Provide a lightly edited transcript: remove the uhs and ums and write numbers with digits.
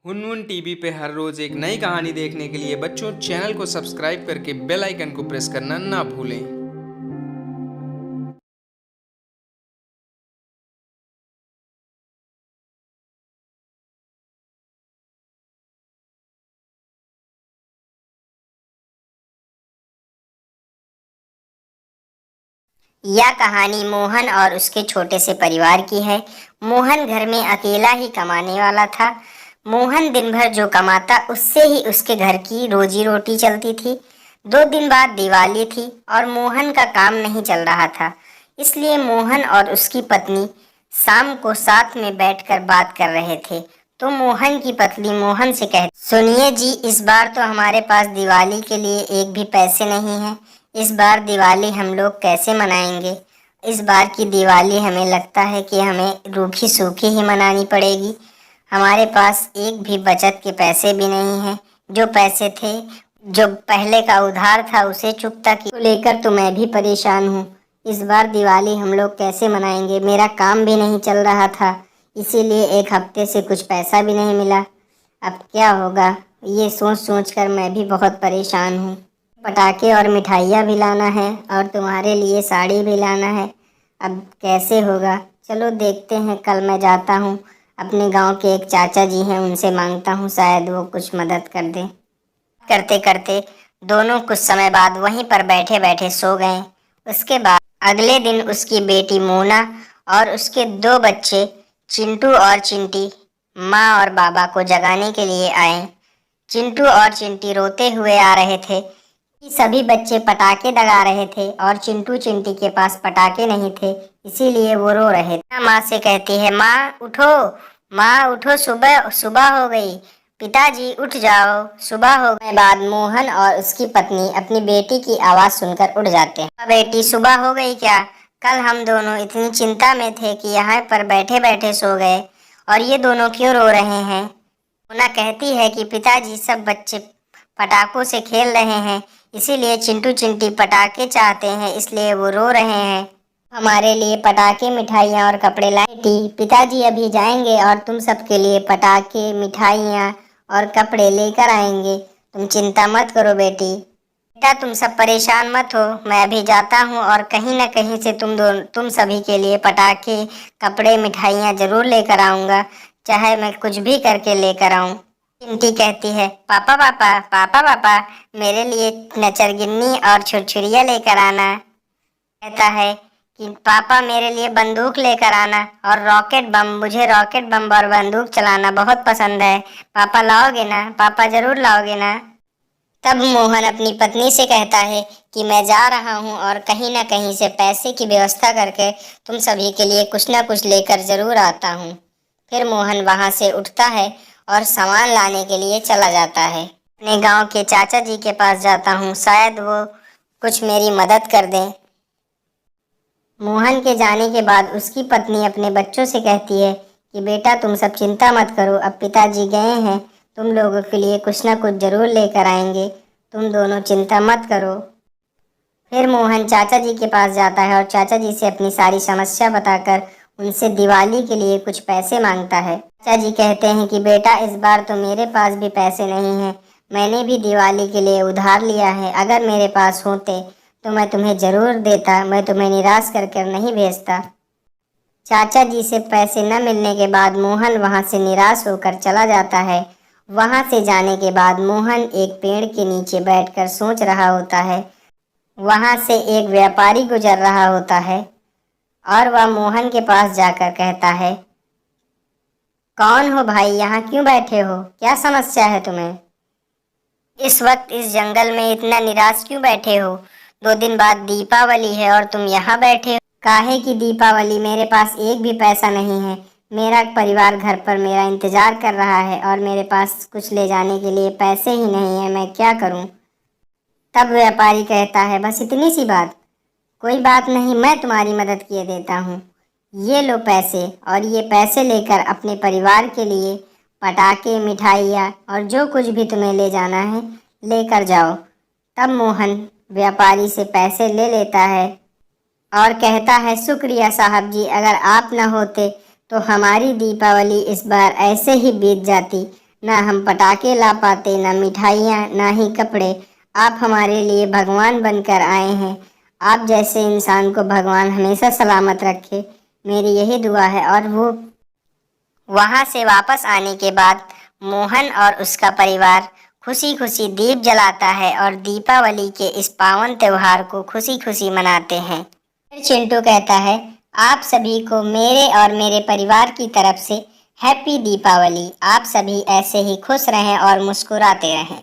हुनहुन TV पे हर रोज एक नई कहानी देखने के लिए बच्चों चैनल को सब्सक्राइब करके बेल आइकन को प्रेस करना ना भूलें। यह कहानी मोहन और उसके छोटे से परिवार की है। मोहन घर में अकेला ही कमाने वाला था। मोहन दिन भर जो कमाता उससे ही उसके घर की रोजी रोटी चलती थी। 2 दिन बाद दिवाली थी और मोहन का काम नहीं चल रहा था, इसलिए मोहन और उसकी पत्नी शाम को साथ में बैठकर बात कर रहे थे। तो मोहन की पत्नी मोहन से कहती, सुनिए जी, इस बार तो हमारे पास दिवाली के लिए एक भी पैसे नहीं हैं। इस बार दिवाली हम लोग कैसे मनाएंगे? इस बार की दिवाली हमें लगता है कि हमें रूखी सूखी ही मनानी पड़ेगी। हमारे पास एक भी बचत के पैसे भी नहीं हैं। जो पैसे थे, जो पहले का उधार था, उसे चुकता की को लेकर तो मैं भी परेशान हूँ। इस बार दिवाली हम लोग कैसे मनाएंगे? मेरा काम भी नहीं चल रहा था, इसीलिए एक हफ्ते से कुछ पैसा भी नहीं मिला। अब क्या होगा, ये सोच सोच कर मैं भी बहुत परेशान हूँ। पटाखे और मिठाइयाँ भी लाना है और तुम्हारे लिए साड़ी भी लाना है। अब कैसे होगा? चलो देखते हैं, कल मैं जाता हूँ, अपने गांव के एक चाचा जी हैं, उनसे मांगता हूँ, शायद वो कुछ मदद कर दें। करते करते दोनों कुछ समय बाद वहीं पर बैठे बैठे सो गए। उसके बाद अगले दिन उसकी बेटी मोना और उसके 2 बच्चे चिंटू और चिंटी माँ और बाबा को जगाने के लिए आए। चिंटू और चिंटी रोते हुए आ रहे थे कि सभी बच्चे पटाखे दगा रहे थे और चिंटू चिंटी के पास पटाखे नहीं थे, इसीलिए वो रो रहे थे। माँ से कहती है, माँ उठो, माँ उठो, सुबह सुबह हो गई। पिताजी उठ जाओ, सुबह हो गए। बाद मोहन और उसकी पत्नी अपनी बेटी की आवाज सुनकर उठ जाते हैं। बेटी, सुबह हो गई क्या? कल हम दोनों इतनी चिंता में थे कि यहाँ पर बैठे बैठे सो गए, और ये दोनों क्यों रो रहे हैं? मोना कहती है कि पिताजी, सब बच्चे पटाखों से खेल रहे हैं, इसीलिए चिंटू चिंटी पटाखे चाहते हैं, इसलिए वो रो रहे हैं। हमारे लिए पटाखे, मिठाइयाँ और कपड़े लाए। बेटी, पिताजी अभी जाएंगे और तुम सबके लिए पटाखे, मिठाइयाँ और कपड़े लेकर आएंगे। तुम चिंता मत करो बेटी। बेटा, तुम सब परेशान मत हो, मैं अभी जाता हूँ और कहीं न कहीं से तुम सभी के लिए पटाखे, कपड़े, मिठाइयाँ जरूर लेकर आऊँगा, चाहे मैं कुछ भी करके लेकर आऊँ। चिंटी कहती है, पापा पापा पापा पापा, मेरे लिए नचरगिन्नी और छुरछुरिया लेकर आना। कहता है कि पापा, मेरे लिए बंदूक लेकर आना और रॉकेट बम, मुझे रॉकेट बम और बंदूक चलाना बहुत पसंद है। पापा लाओगे ना? पापा जरूर लाओगे ना? तब मोहन अपनी पत्नी से कहता है कि मैं जा रहा हूँ और कहीं ना कहीं से पैसे की व्यवस्था करके तुम सभी के लिए कुछ ना कुछ लेकर जरूर आता हूँ। फिर मोहन वहाँ से उठता है और सामान लाने के लिए चला जाता है। अपने गांव के चाचा जी के पास जाता हूँ, शायद वो कुछ मेरी मदद कर दें। मोहन के जाने के बाद उसकी पत्नी अपने बच्चों से कहती है कि बेटा, तुम सब चिंता मत करो, अब पिताजी गए हैं, तुम लोगों के लिए कुछ ना कुछ जरूर लेकर आएंगे, तुम दोनों चिंता मत करो। फिर मोहन चाचा जी के पास जाता है और चाचा जी से अपनी सारी समस्या बताकर उनसे दिवाली के लिए कुछ पैसे मांगता है। चाचा जी कहते हैं कि बेटा, इस बार तो मेरे पास भी पैसे नहीं हैं, मैंने भी दिवाली के लिए उधार लिया है, अगर मेरे पास होते तो मैं तुम्हें जरूर देता, मैं तुम्हें निराश कर कर नहीं भेजता। चाचा जी से पैसे न मिलने के बाद मोहन वहां से निराश होकर चला जाता है। वहां से जाने के बाद मोहन एक पेड़ के नीचे बैठकर सोच रहा होता है। वहां से एक व्यापारी गुजर रहा होता है और वह मोहन के पास जाकर कहता है, कौन हो भाई, यहाँ क्यों बैठे हो? क्या समस्या है तुम्हें? इस वक्त इस जंगल में इतना निराश क्यों बैठे हो? 2 दिन बाद दीपावली है और तुम यहाँ बैठे हो। काहे की दीपावली? मेरे पास एक भी पैसा नहीं है, मेरा परिवार घर पर मेरा इंतजार कर रहा है और मेरे पास कुछ ले जाने के लिए पैसे ही नहीं है, मैं क्या करूं? तब व्यापारी कहता है, बस इतनी सी बात? कोई बात नहीं, मैं तुम्हारी मदद किए देता हूँ। ये लो पैसे, और ये पैसे लेकर अपने परिवार के लिए पटाखे, मिठाइयाँ और जो कुछ भी तुम्हें ले जाना है लेकर जाओ। तब मोहन व्यापारी से पैसे ले लेता है और कहता है, शुक्रिया साहब जी, अगर आप न होते तो हमारी दीपावली इस बार ऐसे ही बीत जाती। ना हम पटाखे ला पाते, ना मिठाइयाँ, ना ही कपड़े। आप हमारे लिए भगवान बनकर आए हैं। आप जैसे इंसान को भगवान हमेशा सलामत रखे, मेरी यही दुआ है। और वो वहां से वापस आने के बाद मोहन और उसका परिवार खुशी खुशी दीप जलाता है और दीपावली के इस पावन त्योहार को खुशी खुशी मनाते हैं। फिर चिंटू कहता है, आप सभी को मेरे और मेरे परिवार की तरफ से हैप्पी दीपावली। आप सभी ऐसे ही खुश रहें और मुस्कुराते रहें।